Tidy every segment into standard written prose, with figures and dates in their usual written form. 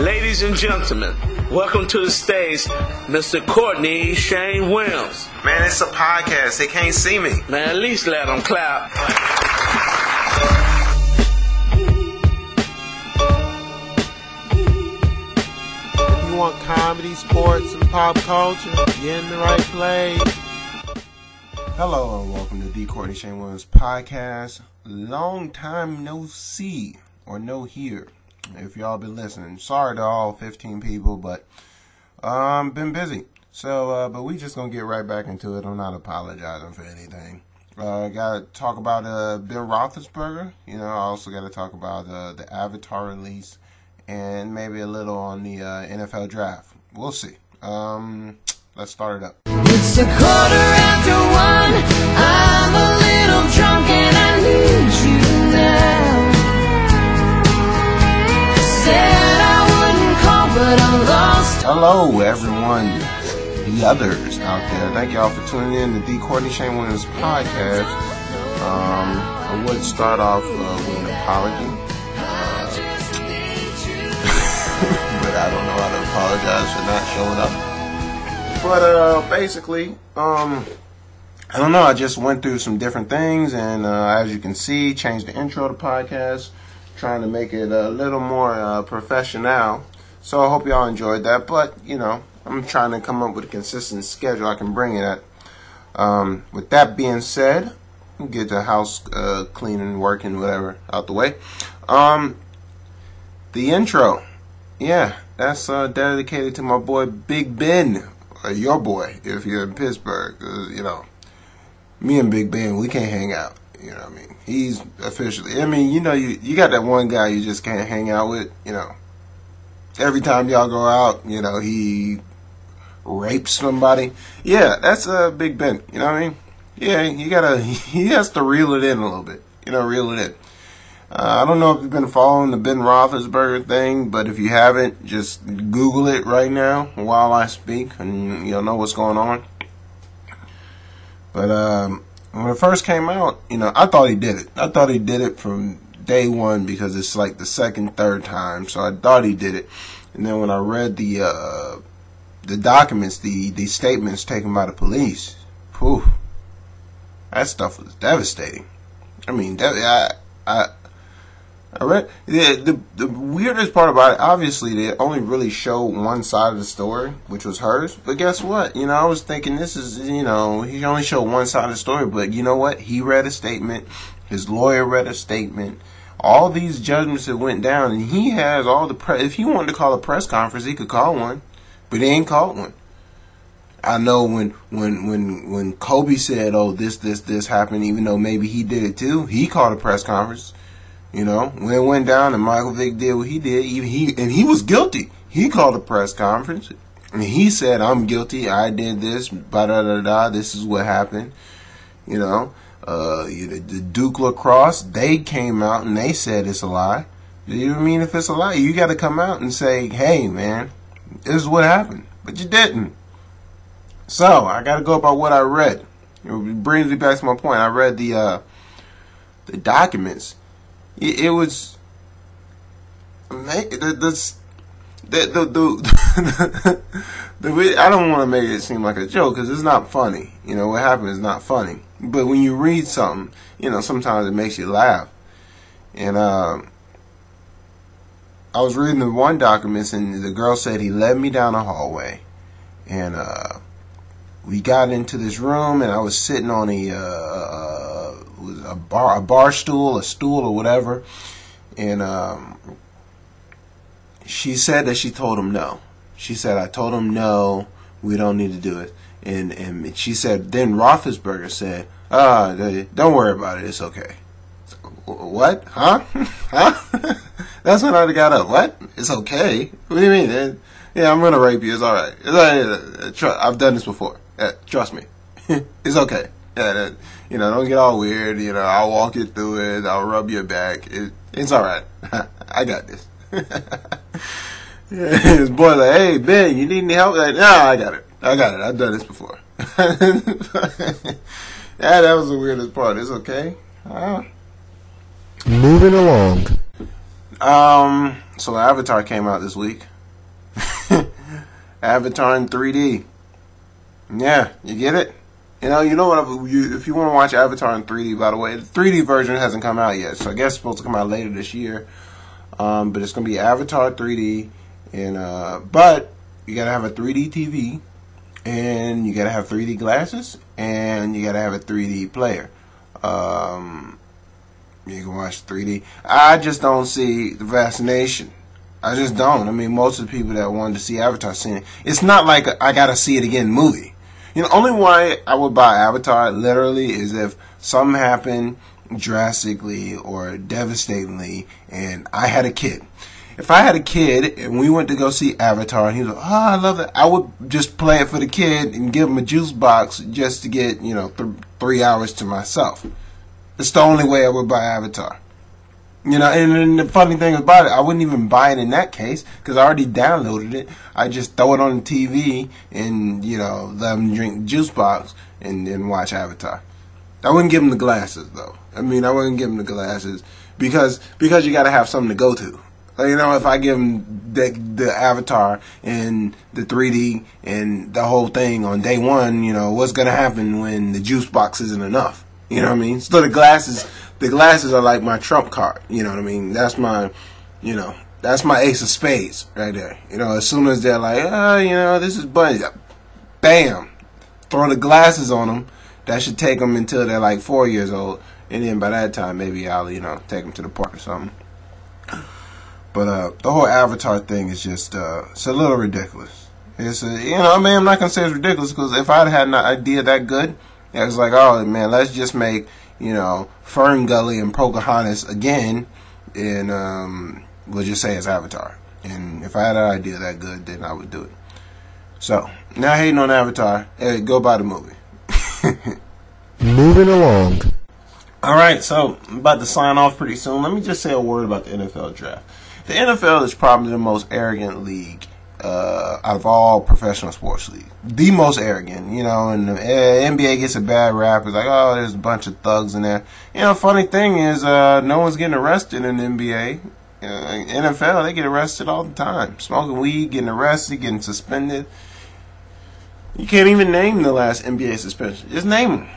Ladies and gentlemen, welcome to the stage, Mr. Courtney Shane Williams. Man, it's a podcast. They can't see me. Man, at least let them clap. If you want comedy, sports, and pop culture, you're in the right place. Hello and welcome to the Courtney Shane Williams Podcast. Long time no see or no hear. If y'all been listening, sorry to all 15 people, but been busy. So, but we just gonna get right back into it. I'm not apologizing for anything. Gotta talk about Ben Roethlisberger. You know, I also gotta talk about the Avatar release and maybe a little on the NFL draft. We'll see. Let's start it up. It's 1:15. I'm a little drunk and I need you now. Said I wouldn't call, but I'm lost. Hello, everyone, the others out there. Thank y'all for tuning in to the Courtney Shane Williams Podcast. I would start off with an apology, but I don't know how to apologize for not showing up. But basically, I don't know. I just went through some different things, and as you can see, changed the intro to the podcast, trying to make it a little more professional. So I hope y'all enjoyed that. But you know, I'm trying to come up with a consistent schedule I can bring it at. With that being said, we'll get the house cleaning, working, whatever out the way. The intro, yeah, that's dedicated to my boy Big Ben. Your boy, if you're in Pittsburgh, you know, me and Big Ben, we can't hang out. You know what I mean? He's officially, I mean, you know, you got that one guy you just can't hang out with, you know. Every time y'all go out, you know, he rapes somebody. Yeah, that's Big Ben, you know what I mean? Yeah, he has to reel it in a little bit, you know, reel it in. I don't know if you've been following the Ben Roethlisberger thing, but if you haven't, just Google it right now while I speak, and you'll know what's going on. But when it first came out, you know, I thought he did it. I thought he did it from day one because it's like the second, third time, so I thought he did it. And then when I read the documents, the statements taken by the police, whew, that stuff was devastating. I mean, I read the weirdest part about it. Obviously, they only really show one side of the story, which was hers. But guess what? You know, I was thinking this is, you know, he only showed one side of the story. But you know what? He read a statement. His lawyer read a statement. All these judgments that went down, and he has all the press. If he wanted to call a press conference, he could call one, but he ain't called one. I know when Kobe said, "Oh, this happened," even though maybe he did it too, he called a press conference. You know, when it went down and Michael Vick did what he did, he was guilty. He called a press conference and he said, "I'm guilty. I did this. This is what happened." You know, the Duke lacrosse, they came out and they said it's a lie. Do you mean if it's a lie, you got to come out and say, "Hey, man, this is what happened," but you didn't. So I got to go by what I read. It brings me back to my point. I read the documents. It was I don't want to make it seem like a joke because it's not funny. You know, what happened is not funny. But when you read something, you know, sometimes it makes you laugh. And I was reading the one documents, and the girl said he led me down a hallway, and we got into this room, and I was sitting on a bar stool, a stool or whatever, and she said that she told him no. She said, "I told him no, we don't need to do it." And she said, then Roethlisberger said, "Don't worry about it, it's okay." So, what? Huh? Huh? That's when I got up. What? It's okay? What do you mean? Yeah, I'm gonna rape you. It's all right. I've done this before. Trust me. It's okay. You know, don't get all weird. You know, I'll walk you through it. I'll rub your back. It's all right. I got this. His boy's like, "Hey, Ben, you need any help?" Like, "No, I got it. I've done this before." Yeah, that was the weirdest part. It's okay. Moving along. So Avatar came out this week. Avatar in 3D. Yeah, you get it? You know what? If you want to watch Avatar in 3D, by the way, the 3D version hasn't come out yet, so I guess it's supposed to come out later this year. But it's gonna be Avatar 3D, and but you gotta have a 3D TV, and you gotta have 3D glasses, and you gotta have a 3D player. You can watch 3D. I just don't see the fascination. I just don't. I mean, most of the people that wanted to see Avatar seen it. It's not like I gotta see it again movie. Only why I would buy Avatar literally is if something happened drastically or devastatingly and I had a kid. If I had a kid and we went to go see Avatar and he was like, oh, I love that, I would just play it for the kid and give him a juice box just to get, 3 hours to myself. It's the only way I would buy Avatar. And the funny thing about it, I wouldn't even buy it in that case because I already downloaded it. I just throw it on the TV and, let them drink the juice box and then watch Avatar. I wouldn't give them the glasses, though. I wouldn't give them the glasses because you got to have something to go to. If I give them the Avatar and the 3D and the whole thing on day one, what's going to happen when the juice box isn't enough? You know what I mean? So the glasses are like my trump card. You know what I mean? That's my, that's my ace of spades right there. As soon as they're like, this is Bunny, bam, throw the glasses on them. That should take them until they're like 4 years old. And then by that time, maybe I'll, take them to the park or something. But the whole Avatar thing is just, it's a little ridiculous. It's, I'm not going to say it's ridiculous because if I'd had an idea that good, it was like, oh, man, let's just make, Fern Gully and Pocahontas again, and we'll just say it's Avatar. And if I had an idea that good, then I would do it. So, now hating on Avatar, hey, go buy the movie. Moving along. All right, so I'm about to sign off pretty soon. Let me just say a word about the NFL draft. The NFL is probably the most arrogant league out of all professional sports leagues. The most arrogant, and the NBA gets a bad rap. It's like, oh, there's a bunch of thugs in there. Funny thing is, no one's getting arrested in the NBA. NFL, they get arrested all the time. Smoking weed, getting arrested, getting suspended. You can't even name the last NBA suspension. Just name them.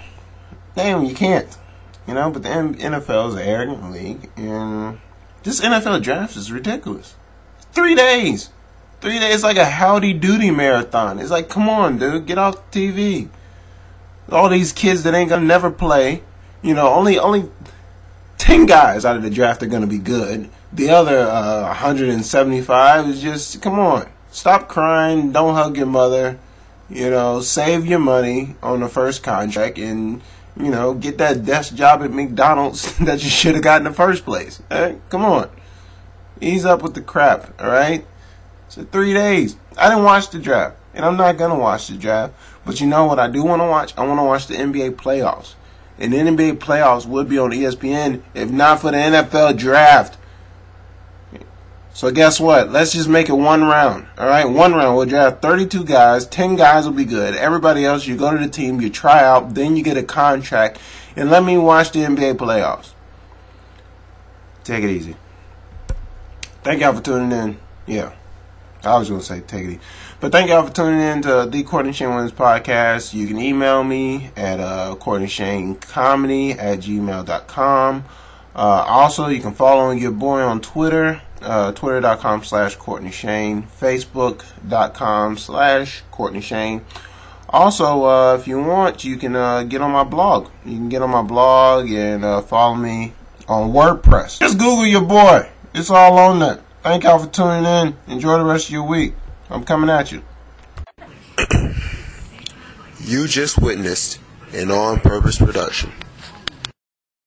Name them, you can't. But the NFL is an arrogant league, and this NFL draft is ridiculous. 3 days. 3 days, like a Howdy Doody marathon. It's like, come on, dude, get off the TV. All these kids that ain't gonna never play. Only 10 guys out of the draft are gonna be good. The other 175 is just, come on, stop crying, don't hug your mother. Save your money on the first contract and, get that desk job at McDonald's that you should have got in the first place. Right? Come on. Ease up with the crap, alright? So 3 days. I didn't watch the draft, and I'm not going to watch the draft. But you know what I do want to watch? I want to watch the NBA playoffs. And the NBA playoffs would be on ESPN if not for the NFL draft. So guess what? Let's just make it one round. All right, one round. We'll draft 32 guys. 10 guys will be good. Everybody else, you go to the team, you try out, then you get a contract, and let me watch the NBA playoffs. Take it easy. Thank y'all for tuning in. Yeah, I was going to say take it easy. But thank y'all for tuning in to the KortneyShaneWilliamsPodcast. You can email me at KortneyShaneComedy@gmail.com. Also, you can follow your boy on Twitter. Twitter.com/KortneyShane, Facebook.com/KortneyShane. Also, if you want, you can get on my blog. You can get on my blog and follow me on WordPress. Just Google your boy. It's all on there. Thank y'all for tuning in. Enjoy the rest of your week. I'm coming at you. You just witnessed an on-purpose production.